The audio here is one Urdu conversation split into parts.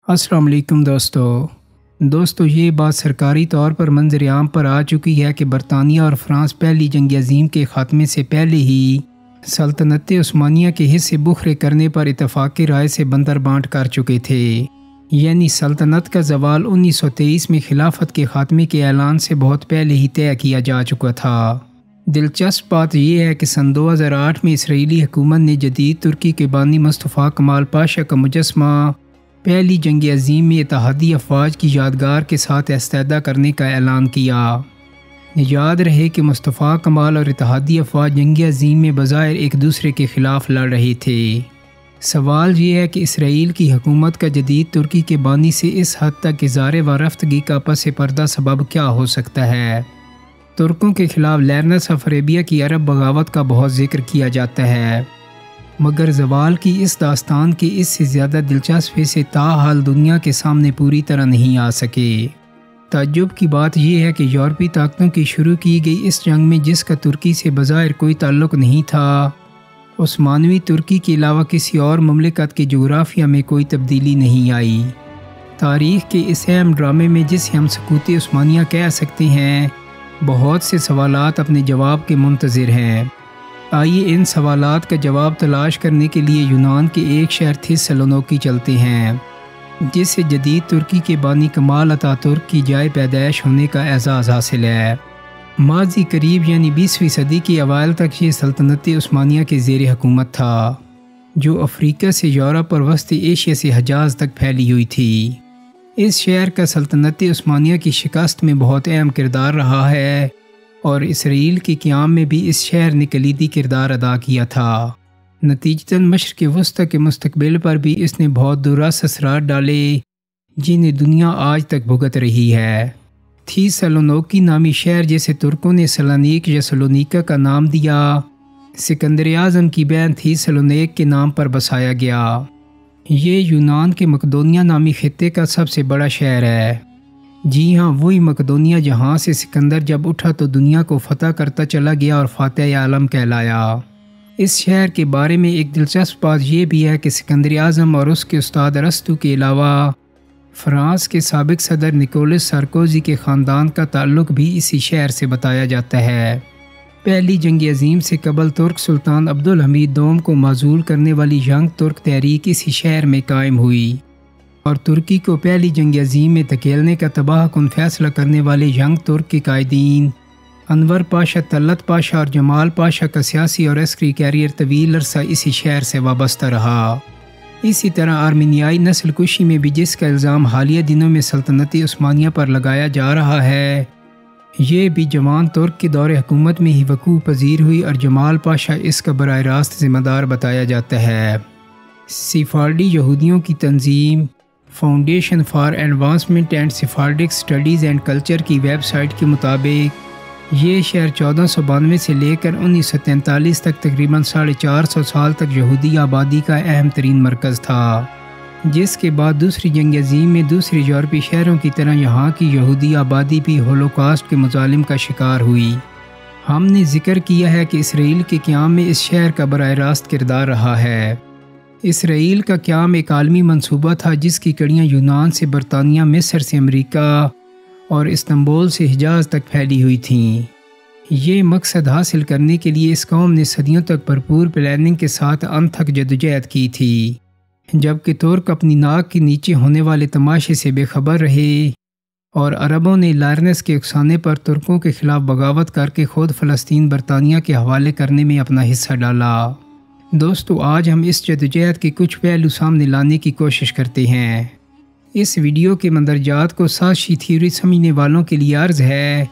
السلام علیکم دوستو یہ بات سرکاری طور پر منظر عام پر آ چکی ہے کہ برطانیہ اور فرانس پہلی جنگ عظیم کے خاتمے سے پہلے ہی سلطنت عثمانیہ کے حصے بکھرے کرنے پر اتفاقی رائے سے بندر بانٹ کر چکے تھے، یعنی سلطنت کا زوال 1923 میں خلافت کے خاتمے کے اعلان سے بہت پہلے ہی طے کیا جا چکا تھا۔ دلچسپ بات یہ ہے کہ سن 2008 میں اسرائیلی حکومت نے جدید ترکی کے بانی مصطفیٰ کمال پاشا کا مجسمہ پہلی جنگ عظیم میں اتحادی افواج کی یادگار کے ساتھ استعادہ کرنے کا اعلان کیا۔ یاد رہے کہ مصطفیٰ کمال اور اتحادی افواج جنگ عظیم میں بظاہر ایک دوسرے کے خلاف لڑ رہے تھے۔ سوال یہ ہے کہ اسرائیل کی حکومت کا جدید ترکی کے بانی سے اس حد تک اظہار وارفتگی کا پس پردہ سبب کیا ہو سکتا ہے؟ ترکوں کے خلاف لارنس آف عربیہ کی عرب بغاوت کا بہت ذکر کیا جاتا ہے، مگر زوال کی اس داستان کے اس سے زیادہ دلچسپ حصے تاحال دنیا کے سامنے پوری طرح نہیں آ سکے۔ تعجب کی بات یہ ہے کہ یورپی طاقتوں کی شروع کی گئی اس جنگ میں جس کا ترکی سے بظاہر کوئی تعلق نہیں تھا، عثمانوی ترکی کے علاوہ کسی اور مملکت کے جغرافیہ میں کوئی تبدیلی نہیں آئی۔ تاریخ کے اس اہم ڈرامے میں جسے ہم سقوط عثمانیہ کہہ سکتے ہیں، بہت سے سوالات اپنے جواب کے منتظر ہیں۔ آئیے ان سوالات کا جواب تلاش کرنے کے لیے یونان کے ایک شہر تھیسالونیکی چلتے ہیں، جس سے جدید ترکی کے بانی کمال اتاترک کی جائے پیدائش ہونے کا اعزاز حاصل ہے۔ ماضی قریب یعنی 20ویں صدی کے اوائل تک یہ سلطنت عثمانیہ کے زیر حکومت تھا، جو افریقہ سے یورپ اور وسطی ایشیا سے حجاز تک پھیلی ہوئی تھی۔ اس شہر کا سلطنت عثمانیہ کی شکست میں بہت اہم کردار رہا ہے، اور اسرائیل کے قیام میں بھی اس شہر نے کلیدی کردار ادا کیا تھا۔ نتیجتاً مشرق وسطی کے مستقبل پر بھی اس نے بہت دورس اثرات ڈالے، جنہیں دنیا آج تک بھگت رہی ہے۔ تھیسالونیکی نامی شہر جسے ترکوں نے سلانیک یا سلونیکا کا نام دیا، سکندر اعظم کی بہن تھیسالونیک کے نام پر بسایا گیا۔ یہ یونان کے مقدونیہ نامی خطے کا سب سے بڑا شہر ہے۔ جی ہاں، وہی مقدونیہ جہاں سے سکندر جب اٹھا تو دنیا کو فتح کرتا چلا گیا اور فاتح عالم کہلایا۔ اس شہر کے بارے میں ایک دلچسپ بات یہ بھی ہے کہ سکندر اعظم اور اس کے استاد ارسطو کے علاوہ فرانس کے سابق صدر نیکولس سارکوزی کے خاندان کا تعلق بھی اسی شہر سے بتایا جاتا ہے۔ پہلی جنگ عظیم سے قبل ترک سلطان عبدالحمید دوم کو معزول کرنے والی ینگ ترک تحریک اسی شہر میں قائم ہوئی، اور ترکی کو پہلی جنگ عظیم میں دھکیلنے کا تباہ کن فیصلہ کرنے والے ینگ ترک کے قائدین انور پاشا، طلعت پاشا اور جمال پاشا کا سیاسی اور عسکری کیریئر طویل عرصہ اسی شہر سے وابستہ رہا۔ اسی طرح آرمینیائی نسل کشی میں بھی جس کا الزام حالیہ دنوں میں سلطنت عثمانیہ پر لگایا جا رہا ہے، یہ بھی جوان ترک کے دور حکومت میں ہی وقوع پذیر ہوئی، اور جمال پاشا اس کا براہ راست ذمہ دار بتایا جاتا ہے۔ سفارڈی یہودیوں کی تنظیم foundation for advancement and Sephardic studies and culture کی ویب سائٹ کے مطابق یہ شہر 1492 سے لے کر 1943 تک تقریباً 450 سال تک یہودی آبادی کا اہم ترین مرکز تھا، جس کے بعد دوسری جنگ عظیم میں دوسرے یورپی شہروں کی طرح یہاں کی یہودی آبادی بھی ہولوکاسٹ کے مظالم کا شکار ہوئی۔ ہم نے ذکر کیا ہے کہ اسرائیل کے قیام میں اس شہر کا براہ راست کردار رہا ہے۔ اسرائیل کا قیام ایک عالمی منصوبہ تھا جس کی کڑیاں یونان سے برطانیہ، مصر سے امریکہ اور استنبول سے حجاز تک پھیلی ہوئی تھیں۔ یہ مقصد حاصل کرنے کے لیے اس قوم نے صدیوں تک بھرپور پلاننگ کے ساتھ انتھک جدوجہد کی تھی، جبکہ ترک اپنی ناک کے نیچے ہونے والے تماشے سے بے خبر رہے، اور عربوں نے لارنس کے اکسانے پر ترکوں کے خلاف بغاوت کر کے خود فلسطین برطانیہ کے حوالے کرنے میں اپنا حصہ ڈالا۔ دوستو، آج ہم اس جدوجہد کے کچھ پہلو سامنے لانے کی کوشش کرتے ہیں۔ اس ویڈیو کے مندرجات کو سازشی تھیوری سمجھنے والوں کے لیے عرض ہے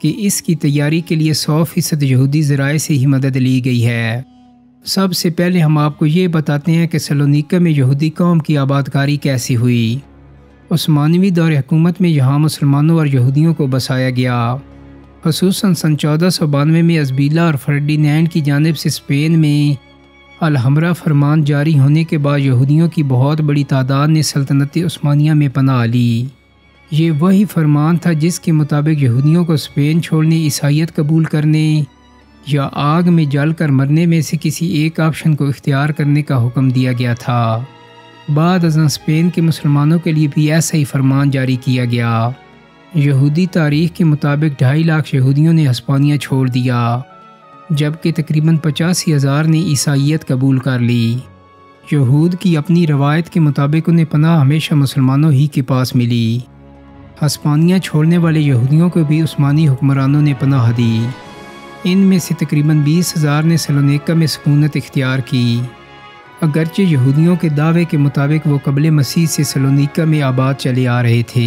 کہ اس کی تیاری کے لیے 100% یہودی ذرائع سے ہی مدد لی گئی ہے۔ سب سے پہلے ہم آپ کو یہ بتاتے ہیں کہ سلونیکا میں یہودی قوم کی آبادکاری کیسی ہوئی۔ عثمانوی دور حکومت میں یہاں مسلمانوں اور یہودیوں کو بسایا گیا، خصوصاً سن 1492 میں ازبیلہ اور فرڈینینڈ کی جانب سے اسپین میں الحمرہ فرمان جاری ہونے کے بعد یہودیوں کی بہت بڑی تعداد نے سلطنت عثمانیہ میں پناہ لی۔ یہ وہی فرمان تھا جس کے مطابق یہودیوں کو اسپین چھوڑنے، عیسائیت قبول کرنے یا آگ میں جل کر مرنے میں سے کسی ایک آپشن کو اختیار کرنے کا حکم دیا گیا تھا۔ بعد ازاں اسپین کے مسلمانوں کے لیے بھی ایسا ہی فرمان جاری کیا گیا۔ یہودی تاریخ کے مطابق 2.5 لاکھ یہودیوں نے ہسپانیہ چھوڑ دیا، جبکہ تقریباً 85,000 نے عیسائیت قبول کر لی۔ یہود کی اپنی روایت کے مطابق انہیں پناہ ہمیشہ مسلمانوں ہی کے پاس ملی۔ ہسپانیہ چھوڑنے والے یہودیوں کو بھی عثمانی حکمرانوں نے پناہ دی۔ ان میں سے تقریباً 20,000 نے سلونیکا میں سکونت اختیار کی، اگرچہ یہودیوں کے دعوے کے مطابق وہ قبل مسیح سے سلونیکا میں آباد چلے آ رہے تھے۔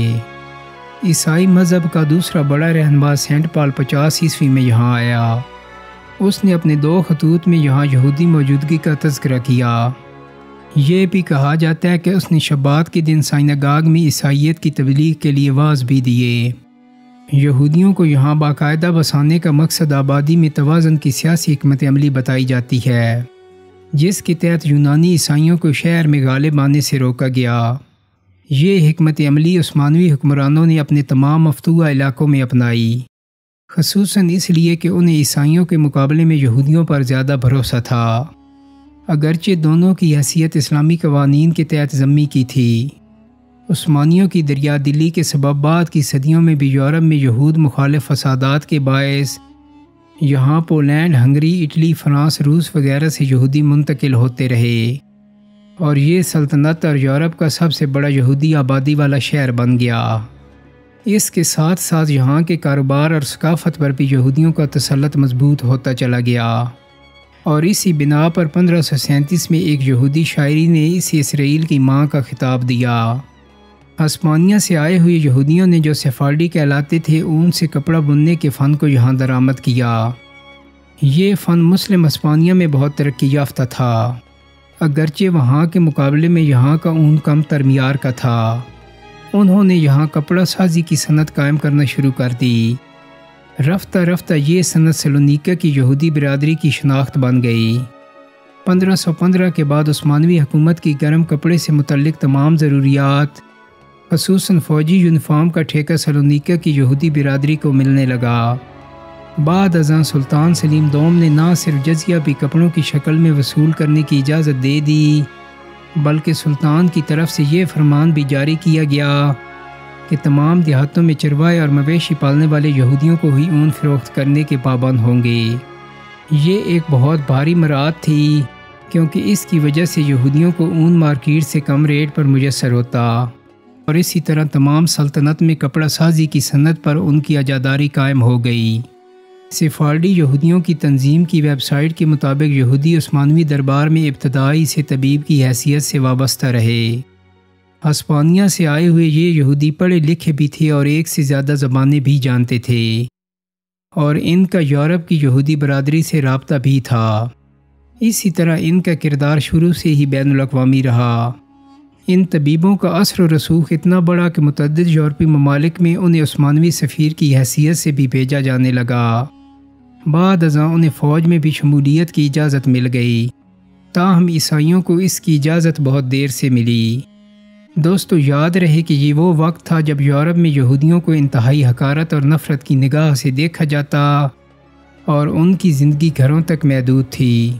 عیسائی مذہب کا دوسرا بڑا رہنما سینٹ پال 50 عیسوی میں یہاں آیا۔ اس نے اپنے 2 خطوط میں یہاں یہودی موجودگی کا تذکرہ کیا۔ یہ بھی کہا جاتا ہے کہ اس نے شبات کے دن سائناگاگ میں عیسائیت کی تبلیغ کے لیے وعظ بھی دیے۔ یہودیوں کو یہاں باقاعدہ بسانے کا مقصد آبادی میں توازن کی سیاسی حکمت عملی بتائی جاتی ہے، جس کے تحت یونانی عیسائیوں کو شہر میں غالب آنے سے روکا گیا۔ یہ حکمت عملی عثمانوی حکمرانوں نے اپنے تمام مفتوحہ علاقوں میں اپنائی، خصوصاً اس لیے کہ انہیں عیسائیوں کے مقابلے میں یہودیوں پر زیادہ بھروسہ تھا، اگرچہ دونوں کی حیثیت اسلامی قوانین کے تحت ذمی کی تھی۔ عثمانیوں کی دریا دلی کے سبب بعد کی صدیوں میں بھی یورپ میں یہود مخالف فسادات کے باعث یہاں پولینڈ، ہنگری، اٹلی، فرانس، روس وغیرہ سے یہودی منتقل ہوتے رہے، اور یہ سلطنت اور یورپ کا سب سے بڑا یہودی آبادی والا شہر بن گیا۔ اس کے ساتھ ساتھ یہاں کے کاروبار اور ثقافت پر بھی یہودیوں کا تسلط مضبوط ہوتا چلا گیا، اور اسی بنا پر 1537 میں ایک یہودی شاعری نے اسے اسرائیل کی ماں کا خطاب دیا۔ ہسپانیہ سے آئے ہوئے یہودیوں نے جو سفارڈی کہلاتے تھے اون سے کپڑا بننے کے فن کو یہاں درآمد کیا۔ یہ فن مسلم ہسپانیہ میں بہت ترقی یافتہ تھا، اگرچہ وہاں کے مقابلے میں یہاں کا اون کم تر معیار کا تھا۔ انہوں نے یہاں کپڑا سازی کی صنعت قائم کرنا شروع کر دی۔ رفتہ رفتہ یہ صنعت سلونیکا کی یہودی برادری کی شناخت بن گئی۔ 1515 کے بعد عثمانوی حکومت کی گرم کپڑے سے متعلق تمام ضروریات، خصوصاً فوجی یونیفارم کا ٹھیکہ سلونیکا کی یہودی برادری کو ملنے لگا۔ بعد ازاں سلطان سلیم دوم نے نہ صرف جزیہ بھی کپڑوں کی شکل میں وصول کرنے کی اجازت دے دی، بلکہ سلطان کی طرف سے یہ فرمان بھی جاری کیا گیا کہ تمام دیہاتوں میں چروائے اور مویشی پالنے والے یہودیوں کو ہی اون فروخت کرنے کے پابند ہوں گے۔ یہ ایک بہت بھاری مراعات تھی، کیونکہ اس کی وجہ سے یہودیوں کو اون مارکیٹ سے کم ریٹ پر میسر ہوتا، اور اسی طرح تمام سلطنت میں کپڑا سازی کی صنعت پر ان کی اجاداری قائم ہو گئی۔ سفارڈی یہودیوں کی تنظیم کی ویب سائٹ کے مطابق یہودی عثمانوی دربار میں ابتدائی سے طبیب کی حیثیت سے وابستہ رہے۔ ہسپانیہ سے آئے ہوئے یہ یہودی پڑھے لکھے بھی تھے اور ایک سے زیادہ زبانیں بھی جانتے تھے، اور ان کا یورپ کی یہودی برادری سے رابطہ بھی تھا۔ اسی طرح ان کا کردار شروع سے ہی بین الاقوامی رہا۔ ان طبیبوں کا اثر و رسوخ اتنا بڑا کہ متعدد یورپی ممالک میں انہیں عثمانوی سفیر کی حیثیت سے بھی بھیجا جانے لگا۔ بعد ازاں انہیں فوج میں بھی شمولیت کی اجازت مل گئی، تاہم عیسائیوں کو اس کی اجازت بہت دیر سے ملی۔ دوستو، یاد رہے کہ یہ وہ وقت تھا جب یورپ میں یہودیوں کو انتہائی حقارت اور نفرت کی نگاہ سے دیکھا جاتا، اور ان کی زندگی گھروں تک محدود تھی۔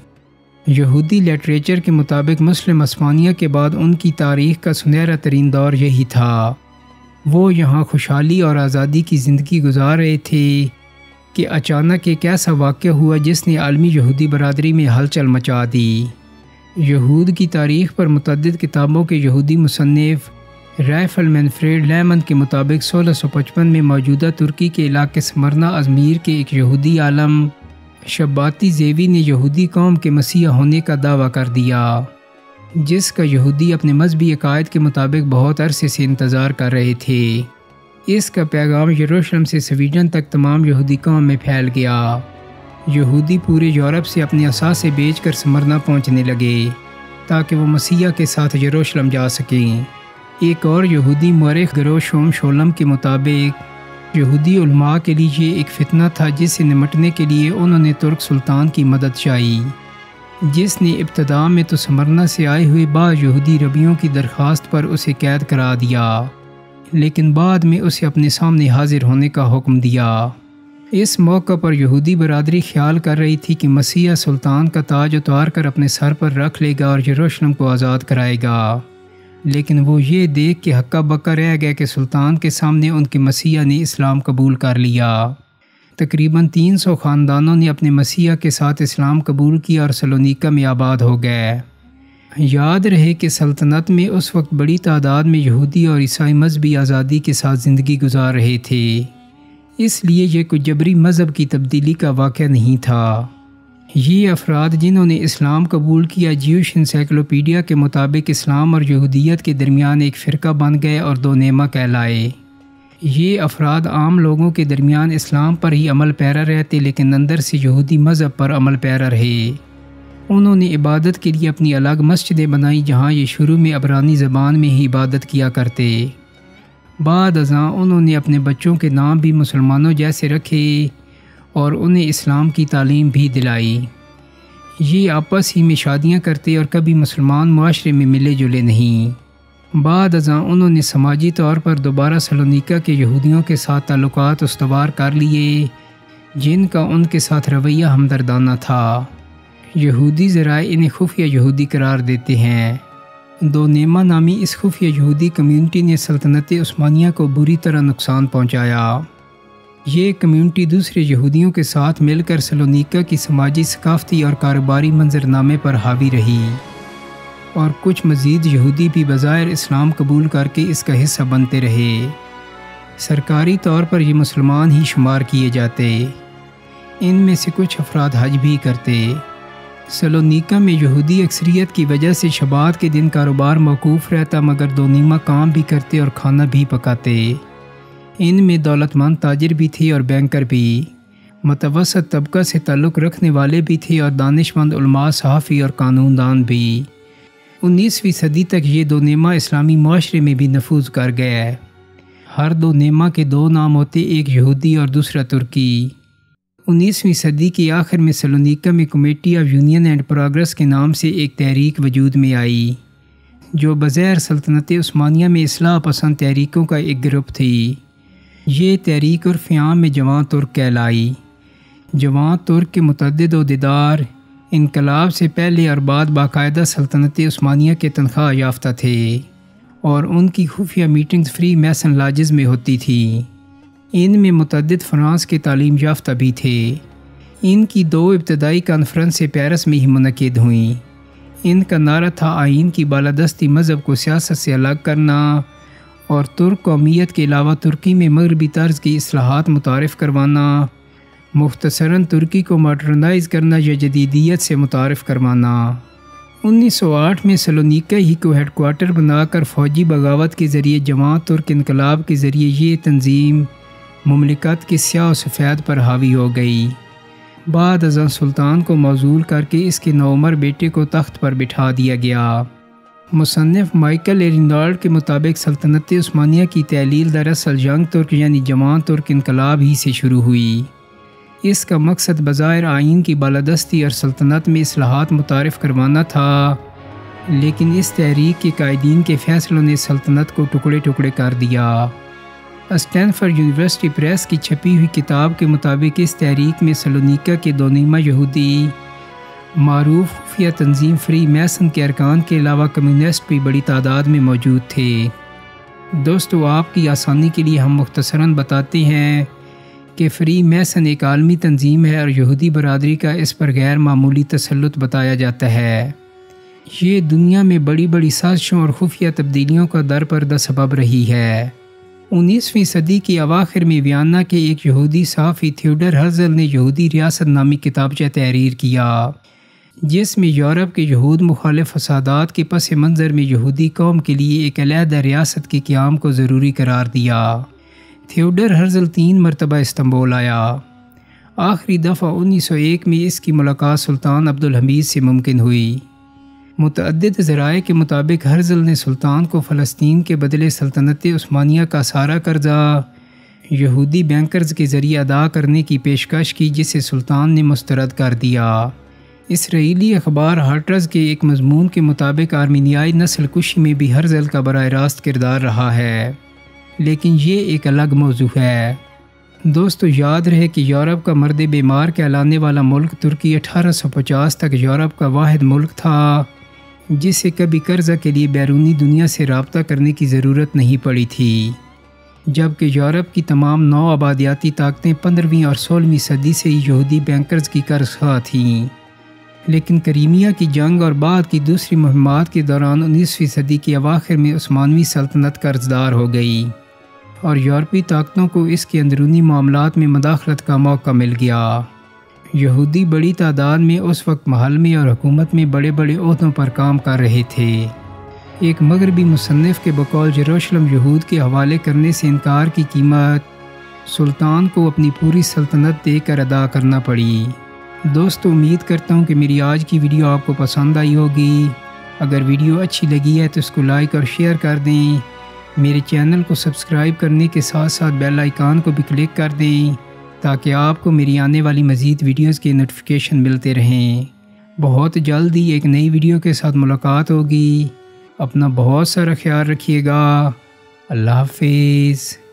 یہودی لٹریچر کے مطابق مسلم ہسپانیہ کے بعد ان کی تاریخ کا سنہرا ترین دور یہی تھا۔ وہ یہاں خوشحالی اور آزادی کی زندگی گزار رہے تھے کہ اچانک ایک ایسا واقعہ ہوا جس نے عالمی یہودی برادری میں ہلچل مچا دی۔ یہود کی تاریخ پر متعدد کتابوں کے یہودی مصنف رائفل مینفریڈ لیمن کے مطابق 1655 میں موجودہ ترکی کے علاقے سمرنا ازمیر کے ایک یہودی عالم شباتی زیوی نے یہودی قوم کے مسیح ہونے کا دعویٰ کر دیا، جس کا یہودی اپنے مذہبی عقائد کے مطابق بہت عرصے سے انتظار کر رہے تھے۔ اس کا پیغام یروشلم سے سویڈن تک تمام یہودی قوم میں پھیل گیا۔ یہودی پورے یورپ سے اپنے اثاثے بیچ کر سمرنا پہنچنے لگے تاکہ وہ مسیح کے ساتھ یروشلم جا سکیں۔ ایک اور یہودی مورخ گروشوم شولم کے مطابق یہودی علماء کے لیے یہ ایک فتنہ تھا جس سے نمٹنے کے لیے انہوں نے ترک سلطان کی مدد چاہی، جس نے ابتداء میں تو سمرنا سے آئے ہوئے بعض یہودی ربیوں کی درخواست پر اسے قید کرا دیا، لیکن بعد میں اسے اپنے سامنے حاضر ہونے کا حکم دیا۔ اس موقع پر یہودی برادری خیال کر رہی تھی کہ مسیح سلطان کا تاج اتار کر اپنے سر پر رکھ لے گا اور یروشلم کو آزاد کرائے گا۔ لیکن وہ یہ دیکھ کے ہکا بکا رہ گئے کہ سلطان کے سامنے ان کے مسیحا نے اسلام قبول کر لیا۔ تقریباً 300 خاندانوں نے اپنے مسیحا کے ساتھ اسلام قبول کیا اور سلونیکا میں آباد ہو گئے۔ یاد رہے کہ سلطنت میں اس وقت بڑی تعداد میں یہودی اور عیسائی مذہبی آزادی کے ساتھ زندگی گزار رہے تھے، اس لیے یہ کوئی جبری مذہب کی تبدیلی کا واقعہ نہیں تھا۔ یہ افراد جنہوں نے اسلام قبول کیا، جیوش انسائکلوپیڈیا کے مطابق اسلام اور یہودیت کے درمیان ایک فرقہ بن گئے اور دو نیما کہلائے۔ یہ افراد عام لوگوں کے درمیان اسلام پر ہی عمل پیرا رہتے، لیکن اندر سے یہودی مذہب پر عمل پیرا رہے۔ انہوں نے عبادت کے لیے اپنی الگ مسجدیں بنائیں، جہاں یہ شروع میں عبرانی زبان میں ہی عبادت کیا کرتے۔ بعد ازاں انہوں نے اپنے بچوں کے نام بھی مسلمانوں جیسے رکھے اور انہیں اسلام کی تعلیم بھی دلائی۔ یہ آپس ہی میں شادیاں کرتے اور کبھی مسلمان معاشرے میں ملے جلے نہیں۔ بعد ازاں انہوں نے سماجی طور پر دوبارہ سلونیکا کے یہودیوں کے ساتھ تعلقات استوار کر لیے، جن کا ان کے ساتھ رویہ ہمدردانہ تھا۔ یہودی ذرائع انہیں خفیہ یہودی قرار دیتے ہیں۔ دو نیما نامی اس خفیہ یہودی کمیونٹی نے سلطنت عثمانیہ کو بری طرح نقصان پہنچایا۔ یہ کمیونٹی دوسرے یہودیوں کے ساتھ مل کر سلونیکا کی سماجی، ثقافتی اور کاروباری منظرنامے پر حاوی رہی، اور کچھ مزید یہودی بھی بظاہر اسلام قبول کر کے اس کا حصہ بنتے رہے۔ سرکاری طور پر یہ مسلمان ہی شمار کیے جاتے، ان میں سے کچھ افراد حج بھی کرتے۔ سلونیکا میں یہودی اکثریت کی وجہ سے شبات کے دن کاروبار موقوف رہتا، مگر دو نیما کام بھی کرتے اور کھانا بھی پکاتے۔ ان میں دولت مند تاجر بھی تھے اور بینکر بھی، متوسط طبقہ سے تعلق رکھنے والے بھی تھے اور دانش مند علماء، صحافی اور قانون دان بھی۔ 19ویں صدی تک یہ دو نیما اسلامی معاشرے میں بھی نفوذ کر گئے۔ ہر دو نیما کے دو نام ہوتے، ایک یہودی اور دوسرا ترکی۔ 19ویں صدی کے آخر میں سلونیکا میں committee of union and progress کے نام سے ایک تحریک وجود میں آئی، جو بظاہر سلطنت عثمانیہ میں اصلاح پسند تحریکوں کا ایک گروپ تھی۔ یہ تحریک عرف عام میں جوان ترک کہلائی۔ جوان ترک کے متعدد عہدیدار انقلاب سے پہلے اور بعد باقاعدہ سلطنت عثمانیہ کے تنخواہ یافتہ تھے، اور ان کی خفیہ میٹنگز فری میسن لاجز میں ہوتی تھیں۔ ان میں متعدد فرانس کے تعلیم یافتہ بھی تھے۔ ان کی 2 ابتدائی کانفرنسیں پیرس میں ہی منعقد ہوئیں۔ ان کا نعرہ تھا آئین کی بالادستی، مذہب کو سیاست سے الگ کرنا، اور ترک قومیت کے علاوہ ترکی میں مغربی طرز کی اصلاحات متعارف کروانا، مختصراً ترکی کو ماڈرنائز کرنا یا جدیدیت سے متعارف کروانا۔ 1908 میں سلونیکا ہی کو ہیڈ کوارٹر بنا کر فوجی بغاوت کے ذریعے جوان ترک انقلاب کے ذریعے یہ تنظیم مملکت کے سیاہ و سفید پر حاوی ہو گئی۔ بعد ازاں سلطان کو معزول کر کے اس کے نوعمر بیٹے کو تخت پر بٹھا دیا گیا۔ مصنف مائیکل رینالڈ کے مطابق سلطنت عثمانیہ کی تحلیل دراصل ینگ ترک یعنی جوان ترک انقلاب ہی سے شروع ہوئی۔ اس کا مقصد بظاہر آئین کی بالادستی اور سلطنت میں اصلاحات متعارف کروانا تھا، لیکن اس تحریک کے قائدین کے فیصلوں نے سلطنت کو ٹکڑے ٹکڑے کر دیا۔ اسٹینفورڈ یونیورسٹی پریس کی چھپی ہوئی کتاب کے مطابق اس تحریک میں سلونیکا کے دو نیما یہودی معروف خفیہ تنظیم فری میسن کے ارکان کے علاوہ کمیونسٹ بھی بڑی تعداد میں موجود تھے۔ دوستو، آپ کی آسانی کے لیے ہم مختصراً بتاتے ہیں کہ فری میسن ایک عالمی تنظیم ہے اور یہودی برادری کا اس پر غیر معمولی تسلط بتایا جاتا ہے۔ یہ دنیا میں بڑی بڑی سازشوں اور خفیہ تبدیلیوں کا درپردہ سبب رہی ہے۔ 19ویں صدی کے اواخر میں ویانا کے ایک یہودی صحافی تھیوڈر ہرزل نے یہودی ریاست نامی کتابچہ تحریر کیا، جس میں یورپ کے یہود مخالف فسادات کے پس منظر میں یہودی قوم کے لیے ایک علیحدہ ریاست کے قیام کو ضروری قرار دیا۔ تھیوڈر ہرزل 3 مرتبہ استنبول آیا۔ آخری دفعہ 1901 میں اس کی ملاقات سلطان عبدالحمید سے ممکن ہوئی۔ متعدد ذرائع کے مطابق ہرزل نے سلطان کو فلسطین کے بدلے سلطنت عثمانیہ کا سارا قرضہ یہودی بینکرز کے ذریعے ادا کرنے کی پیشکش کی، جسے سلطان نے مسترد کر دیا۔ اسرائیلی اخبار ہارٹرز کے ایک مضمون کے مطابق آرمینیائی نسل کشی میں بھی ہرزل کا براہ راست کردار رہا ہے، لیکن یہ ایک الگ موضوع ہے۔ دوستو، یاد رہے کہ یورپ کا مرد بیمار کہلانے والا ملک ترکی 1850 تک یورپ کا واحد ملک تھا۔ جسے کبھی قرضہ کے لیے بیرونی دنیا سے رابطہ کرنے کی ضرورت نہیں پڑی تھی، جبکہ یورپ کی تمام نو آبادیاتی طاقتیں 15ویں اور 16ویں صدی سے یہودی بینکرز کی قرض خواہ تھیں۔ لیکن کریمیا کی جنگ اور بعد کی دوسری مہمات کے دوران 19ویں صدی کے اواخر میں عثمانوی سلطنت قرض دار ہو گئی اور یورپی طاقتوں کو اس کے اندرونی معاملات میں مداخلت کا موقع مل گیا۔ یہودی بڑی تعداد میں اس وقت محل میں اور حکومت میں بڑے بڑے عہدوں پر کام کر رہے تھے۔ ایک مغربی مصنف کے بقول یروشلم یہود کے حوالے کرنے سے انکار کی قیمت سلطان کو اپنی پوری سلطنت دے کر ادا کرنا پڑی۔ دوستو، امید کرتا ہوں کہ میری آج کی ویڈیو آپ کو پسند آئی ہوگی۔ اگر ویڈیو اچھی لگی ہے تو اس کو لائک اور شیئر کر دیں۔ میرے چینل کو سبسکرائب کرنے کے ساتھ ساتھ بیل آئیکن کو بھی کلک کر دیں تاکہ آپ کو میری آنے والی مزید ویڈیوز کے نوٹیفیکیشن ملتے رہیں۔ بہت جلد ہی ایک نئی ویڈیو کے ساتھ ملاقات ہوگی۔ اپنا بہت سارا خیال رکھیے گا۔ اللہ حافظ۔